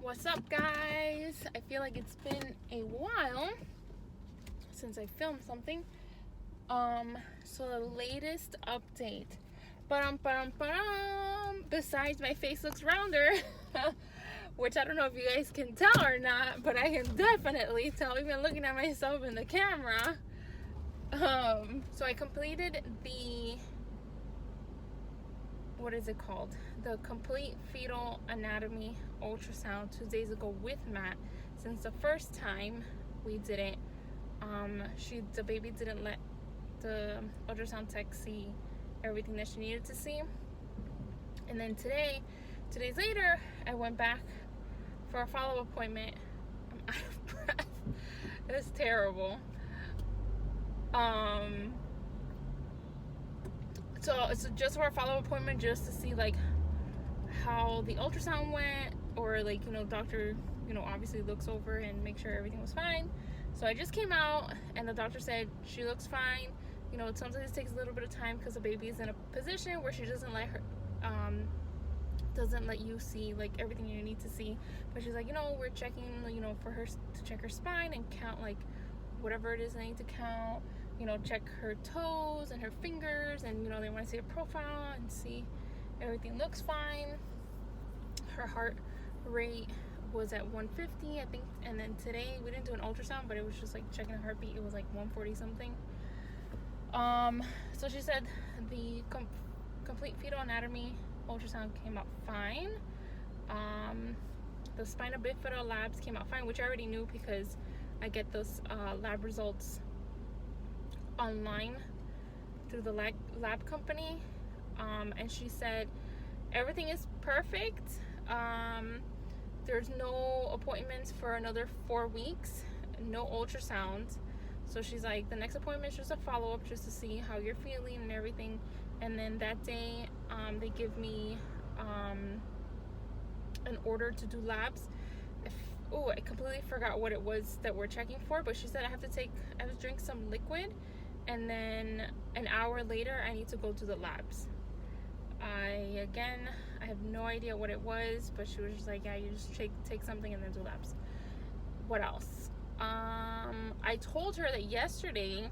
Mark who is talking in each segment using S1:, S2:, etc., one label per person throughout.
S1: What's up, guys? I feel like it's been a while since I filmed something. So the latest update. Besides, my face looks rounder, which I don't know if you guys can tell or not, but I can definitely tell even looking at myself in the camera. So I completed the, what is it called? The complete fetal anatomy ultrasound 2 days ago with Matt. Since the first time we did it, the baby didn't let the ultrasound tech see everything that she needed to see. And then 2 days later, I went back for a follow-up appointment. I'm out of breath. It's terrible. So it's just for a follow-up appointment, just to see like how the ultrasound went, or like, doctor, obviously looks over and make sure everything was fine. So I just came out and the doctor said she looks fine. Sometimes it takes a little bit of time because the baby is in a position where she doesn't let you see like everything you need to see. But she's like, we're checking, for her to check her spine and count like whatever it is I need to count. Check her toes and her fingers, and they want to see a profile and see everything looks fine. Her heart rate was at 150, I think, and then today we didn't do an ultrasound, but it was just like checking her heartbeat. It was like 140 something. So she said the complete fetal anatomy ultrasound came out fine. The spina bifida labs came out fine, which I already knew because I get those lab results online through the lab company. And she said everything is perfect. There's no appointments for another 4 weeks, no ultrasounds. So she's like, the next appointment is just a follow-up, just to see how you're feeling and everything. And then that day, they give me an order to do labs. I completely forgot what it was that we're checking for, but she said I have to drink some liquid, and then an hour later I need to go to the labs. I have no idea what it was, but she was just like, yeah, you just take something and then do labs. What else? I told her that yesterday,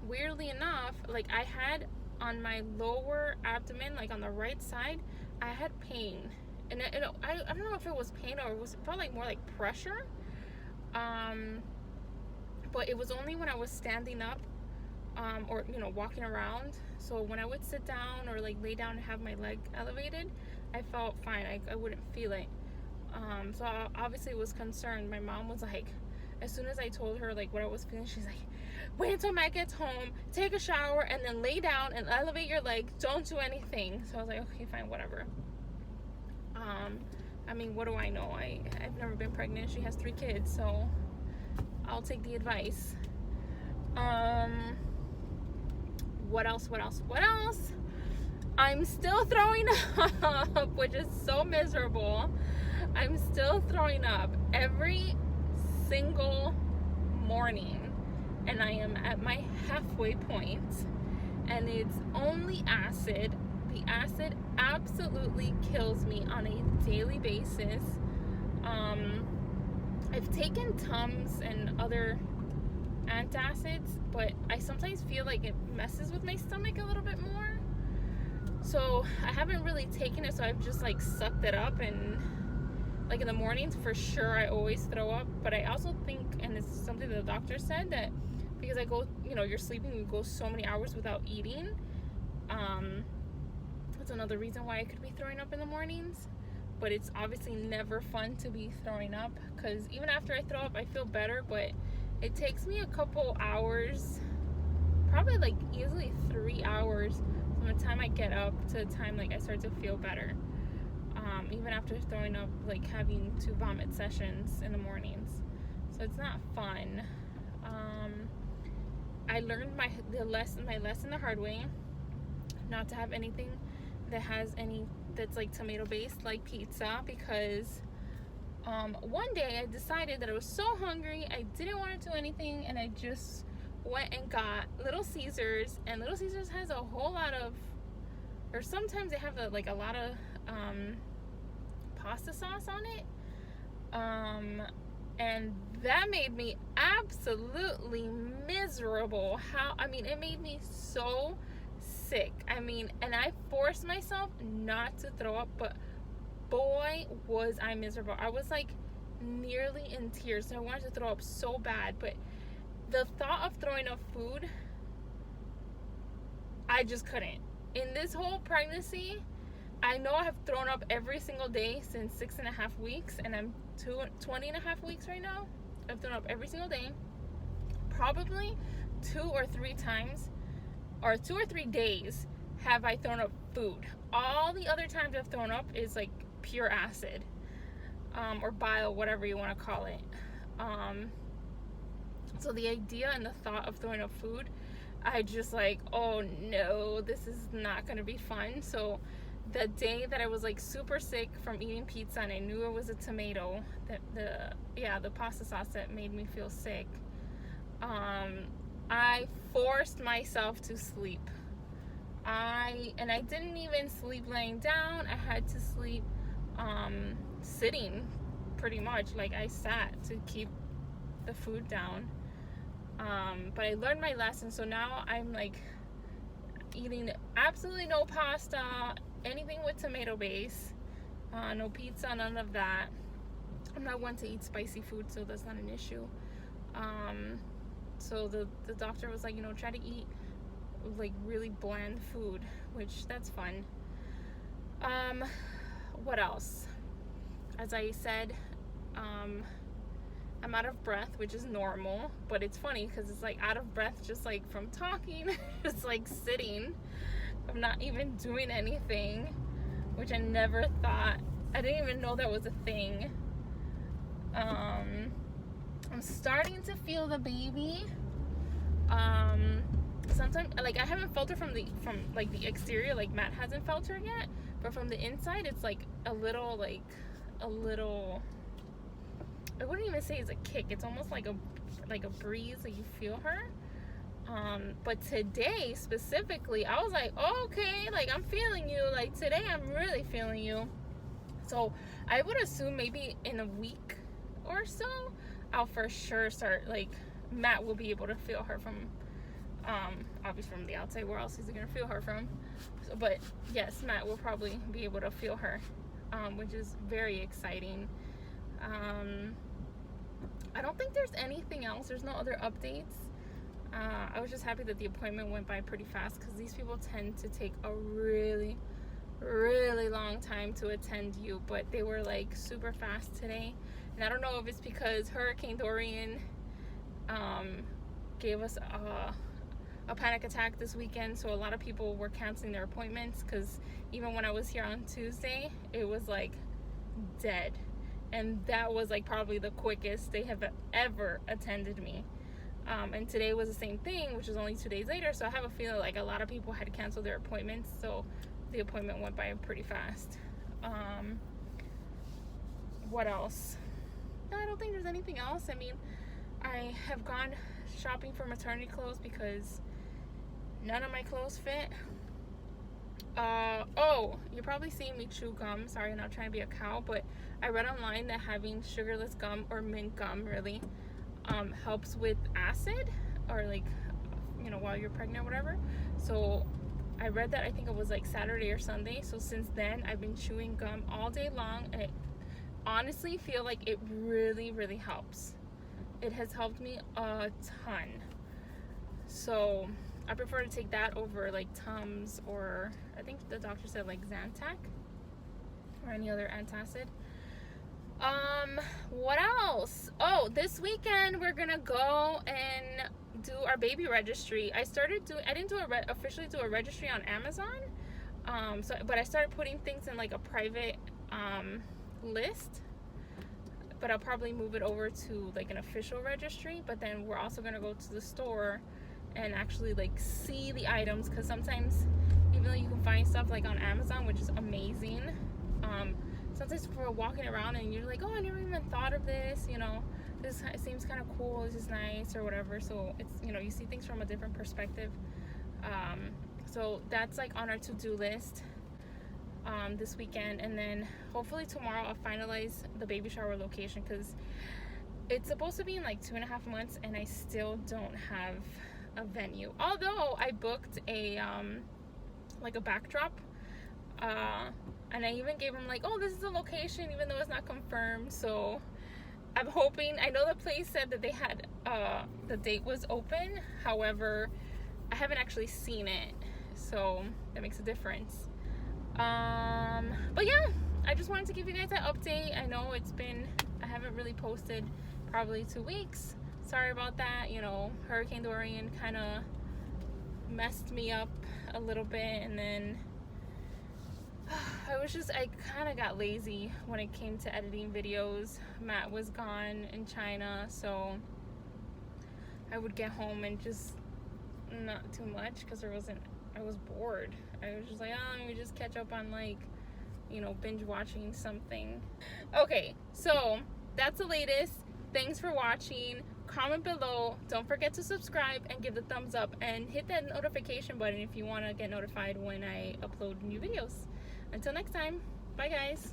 S1: weirdly enough, like I had on my lower abdomen, like on the right side, I had pain. And I don't know if it was pain or it felt like more like pressure. But it was only when I was standing up, or walking around. So when I would sit down or like lay down and have my leg elevated, I felt fine. I wouldn't feel it. So I obviously was concerned. My mom was like, as soon as I told her like what I was feeling, she's like, wait until Matt gets home, take a shower, and then lay down and elevate your leg. Don't do anything. So I was like, okay, fine, whatever. I mean, what do I know? I've never been pregnant. She has 3 kids, so I'll take the advice. What else? I'm still throwing up, which is so miserable. I'm still throwing up every single morning, and I am at my halfway point, and it's only acid. The acid absolutely kills me on a daily basis. I've taken Tums and other antacids, but I sometimes feel like it messes with my stomach a little bit more. So I haven't really taken it, so I've just like sucked it up, and like in the mornings for sure I always throw up. But I also think, and it's something that the doctor said, that because I go, you're sleeping, you go so many hours without eating, that's another reason why I could be throwing up in the mornings. But it's obviously never fun to be throwing up, because even after I throw up I feel better, but it takes me a couple hours, probably like easily 3 hours from the time I get up to the time like I start to feel better. Even after throwing up, like having 2 vomit sessions in the mornings. So it's not fun. I learned my lesson the hard way, not to have anything that's like tomato based, like pizza, because one day I decided that I was so hungry, I didn't want to do anything, and I just went and got Little Caesars. And Little Caesars has a whole lot of, or sometimes they have a lot of pasta sauce on it. And that made me absolutely miserable. It made me so sick. And I forced myself not to throw up, but boy, was I miserable. I was like nearly in tears. I wanted to throw up so bad, but the thought of throwing up food, I just couldn't. In this whole pregnancy, I know I have thrown up every single day since 6.5 weeks, and I'm 20.5 weeks right now. I've thrown up every single day. Probably 2 or 3 times, or 2 or 3 days have I thrown up food. All the other times I've thrown up is like pure acid, or bile, whatever you want to call it. So the idea and the thought of throwing up food, I just like, oh no, this is not gonna be fun. So the day that I was like super sick from eating pizza and I knew it was a tomato, the pasta sauce that made me feel sick, I forced myself to sleep. I didn't even sleep laying down. I had to sleep sitting, pretty much. Like, I sat to keep the food down. But I learned my lesson, so now I'm like eating absolutely no pasta, anything with tomato base, no pizza, none of that. I'm not one to eat spicy food, so that's not an issue. So the doctor was like, try to eat like really bland food, which that's fun. What else? As I said, I'm out of breath, which is normal, but it's funny because it's like out of breath just like from talking, just like sitting. I'm not even doing anything, which I never thought. I didn't even know that was a thing. I'm starting to feel the baby. Sometimes, like, I haven't felt her from the exterior, like Matt hasn't felt her yet, but from the inside it's like a little, I wouldn't even say it's a kick. It's almost like a breeze that you feel her. But today specifically, I was like, oh, okay, like I'm feeling you. Like today, I'm really feeling you. So I would assume maybe in a week or so, I'll for sure start, like, Matt will be able to feel her from, obviously from the outside. Where else is he gonna feel her from? So, but yes, Matt will probably be able to feel her, which is very exciting. I don't think there's anything else. There's no other updates. I was just happy that the appointment went by pretty fast, because these people tend to take a really, really long time to attend you, but they were like super fast today. And I don't know if it's because Hurricane Dorian gave us a panic attack this weekend, so a lot of people were canceling their appointments, because even when I was here on Tuesday, it was like dead. And that was like probably the quickest they have ever attended me. And today was the same thing, which was only 2 days later. So I have a feeling like a lot of people had canceled their appointments. So the appointment went by pretty fast. What else? No, I don't think there's anything else. I mean, I have gone shopping for maternity clothes because none of my clothes fit. Oh, you're probably seeing me chew gum. Sorry, I'm not trying to be a cow, but I read online that having sugarless gum, or mint gum really, helps with acid, or like, while you're pregnant or whatever. So I read that, I think it was like Saturday or Sunday. So since then, I've been chewing gum all day long, and I honestly feel like it really, really helps. It has helped me a ton. So I prefer to take that over like Tums, or I think the doctor said like Zantac, or any other antacid. What else? Oh, this weekend we're gonna go and do our baby registry. I didn't officially do a registry on Amazon. But I started putting things in like a private list. But I'll probably move it over to like an official registry. But then we're also gonna go to the store and actually like see the items, because sometimes, even though you can find stuff like on Amazon, which is amazing, sometimes we're walking around and you're like, oh, I never even thought of this, this seems kind of cool, this is nice, or whatever. So it's, you see things from a different perspective. So that's like on our to-do list. this weekend, and then hopefully tomorrow I'll finalize the baby shower location, because it's supposed to be in like 2.5 months and I still don't have a venue, although I booked a like a backdrop, and I even gave him like, oh, this is the location, even though it's not confirmed. So I'm hoping, I know the place said that they had the date was open, however I haven't actually seen it, so that makes a difference. But yeah, I just wanted to give you guys that update. I know I haven't really posted probably 2 weeks. Sorry about that. You know, Hurricane Dorian kind of messed me up a little bit, and then I kind of got lazy when it came to editing videos. Matt was gone in China, so I would get home and just not too much, because I was bored. I was just like, oh, let me just catch up on, like, you know, binge watching something. Okay, so that's the latest. Thanks for watching. Comment below. Don't forget to subscribe and give the thumbs up, and hit that notification button if you want to get notified when I upload new videos. Until next time, bye guys.